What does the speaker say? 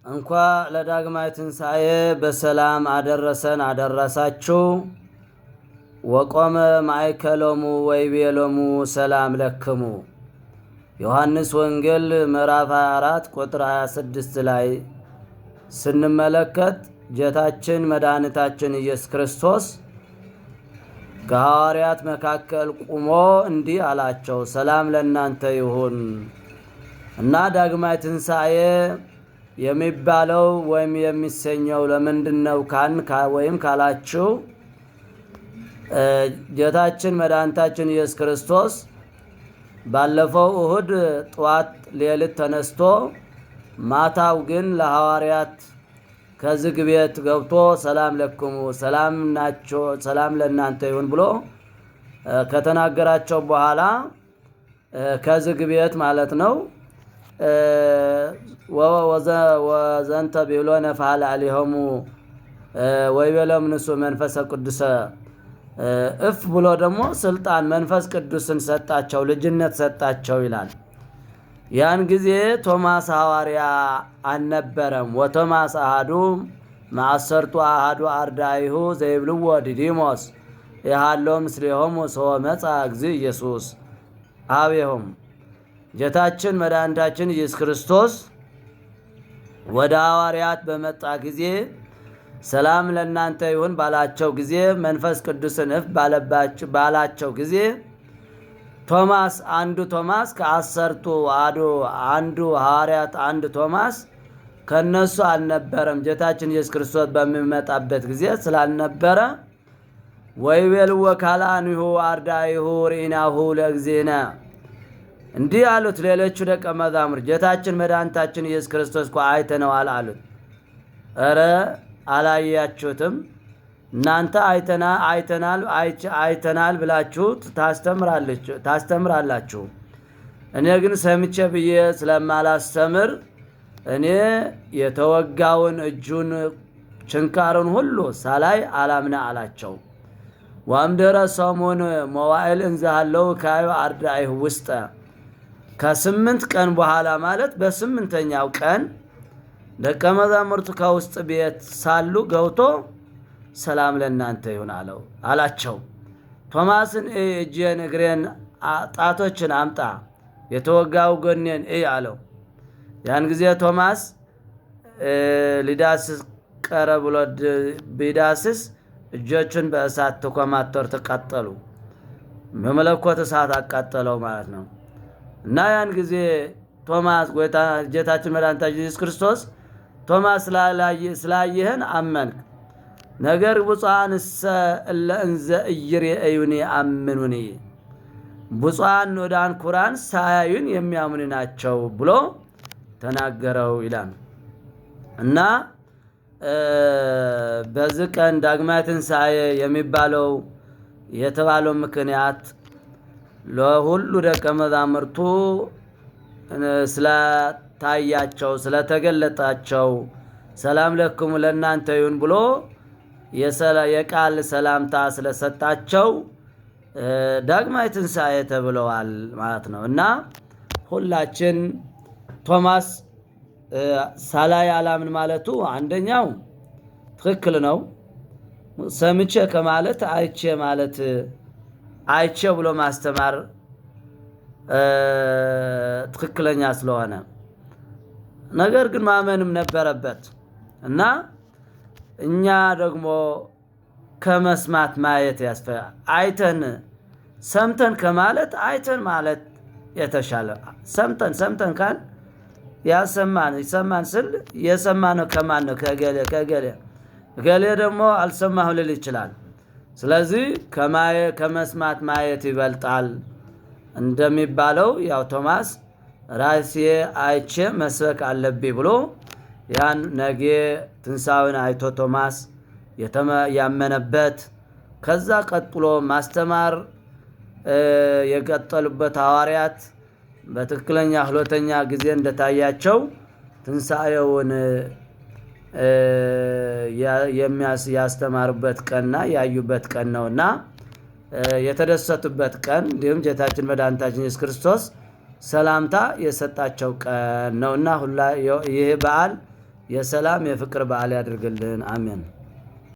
እንኳን ለዳግማይ ትንሣኤ በሰላም አደረሰን አደረሳችሁ። ወቆመ ማእከሎሙ ወይቤሎሙ ሰላም ለክሙ። ዮሐንስ ወንጌል ምዕራፍ 24 ቁጥር 26 ላይ ስንመለከት ጌታችን መድኃኒታችን ኢየሱስ ክርስቶስ ከሐዋርያት መካከል ቆሞ እንዲህ አላቸው፣ ሰላም ለእናንተ ይሁን። እና ዳግማይ ትንሣኤ የሚባለው ወይም የሚሰኘው ለምንድነው ወይም ካላችሁ ጌታችን መድኃኒታችን ኢየሱስ ክርስቶስ ባለፈው እሁድ ጠዋት ሌሊት ተነስቶ ማታው ግን ለሐዋርያት ከዝግ ቤት ገብቶ ሰላም ለክሙ ሰላም ለእናንተ ይሁን ብሎ ከተናገራቸው በኋላ ከዝግ ቤት ማለት ነው ወዘንተ ቢሎ ነፋለ አሊሆሙ ወይቤሎም ንሱ መንፈስ ቅዱስ እፍ ብሎ ደግሞ ስልጣን መንፈስ ቅዱስን ሰጣቸው፣ ልጅነት ሰጣቸው ይላል። ያን ጊዜ ቶማስ ሐዋርያ አልነበረም። ወቶማስ አሐዱ ማዕሰርቱ አሐዱ አርዳኢሁ ዘይብልዎ ዲዲሞስ የሃሎ ምስሌሆሙ ሰወ መጽአ እግዚእ ኢየሱስ አብየሆሙ። ጌታችን መድኃኒታችን ኢየሱስ ክርስቶስ ወደ ሐዋርያት በመጣ ጊዜ ሰላም ለእናንተ ይሁን ባላቸው ጊዜ መንፈስ ቅዱስን እፍ ባላቸው ጊዜ አንዱ ቶማስ ከአሰርቱ አንዱ ሐዋርያት አንዱ ቶማስ ከነሱ አልነበረም። ጌታችን ኢየሱስ ክርስቶስ በሚመጣበት ጊዜ ስላልነበረ ወይቤልዎ ካልአንሁ አርዳኢሁ ርኢናሁ ለእግዚእነ እንዲህ አሉት ሌሎቹ ደቀ መዛሙርት፣ ጌታችን መድኃኒታችን ኢየሱስ ክርስቶስ እኮ አይተነዋል አሉት። እረ አላያችሁትም? እናንተ አይተናል ብላችሁ ታስተምራላችሁ። እኔ ግን ሰምቼ ብዬ ስለማላስተምር እኔ የተወጋውን እጁን ችንካሩን ሁሉ ሳላይ አላምና አላቸው። ወእምድኅረ ሰሙን መዋዕል እንዘሃለው ካዩ አርዳኢሁ ውስጠ ከ8 ቀን በኋላ ማለት በ8ኛው ቀን ደቀ መዛሙርቱ ከውስጥ ቤት ሳሉ ገብቶ ሰላም ለእናንተ ይሁን አላቸው። ቶማስን እጄን እግሬን ጣቶችን አምጣ፣ የተወጋው ጎኔን አለው። ያን ጊዜ ቶማስ ሊዳስስ ቀረ ብሎ ቢዳስስ እጆቹን በእሳት ተኮማተር ተቃጠሉ። በመለኮት እሳት አቃጠለው ማለት ነው። እና ያን ጊዜ ቶማስ ጌታችን መድኃኒታችን ኢየሱስ ክርስቶስ ቶማስ ስላየህን አመንክ፣ ነገር ብፁዓንሰ እለ እንዘ ኢይሬኡኒ አምኑኒ፣ ብፁዓን ወዳንኩራን ሳያዩን የሚያምኑ ናቸው ብሎ ተናገረው ይላል። እና በዚህ ቀን ዳግማይ ትንሣኤ የተባለው ምክንያት ለሁሉ ደቀ መዛሙርቱ ስለታያቸው ስለተገለጣቸው ሰላም ለክሙ ለእናንተ ይሁን ብሎ የቃል ሰላምታ ስለሰጣቸው ዳግማይ ትንሣኤ ተብለዋል ማለት ነው። እና ሁላችን ቶማስ ሳላይ አላምን ማለቱ አንደኛው ትክክል ነው። ሰምቼ ከማለት አይቼ ማለት አይቼ ብሎ ማስተማር ትክክለኛ ስለሆነ፣ ነገር ግን ማመንም ነበረበት እና እኛ ደግሞ ከመስማት ማየት ያስፈልጋል። አይተን ሰምተን ከማለት አይተን ማለት የተሻለ። ሰምተን ካል ይሰማን ስል የሰማነው ከማን ነው? ከገሌ ደግሞ አልሰማሁ ልል ይችላል። ስለዚህ ከመስማት ማየት ይበልጣል እንደሚባለው ያው ቶማስ ራሴ አይቼ መስበክ አለብኝ ብሎ ያን ነገ ትንሣኤውን አይቶ ቶማስ ያመነበት፣ ከዛ ቀጥሎ ማስተማር የቀጠሉበት ሐዋርያት በትክክለኛ ሁለተኛ ጊዜ እንደታያቸው ትንሣኤውን ያስተማሩበት ቀንና ያዩበት ቀን ነውና የተደሰቱበት ቀን፣ እንዲሁም ጌታችን መድኃኒታችን ኢየሱስ ክርስቶስ ሰላምታ የሰጣቸው ቀን ነውና ይህ በዓል የሰላም የፍቅር በዓል ያድርግልን። አሜን።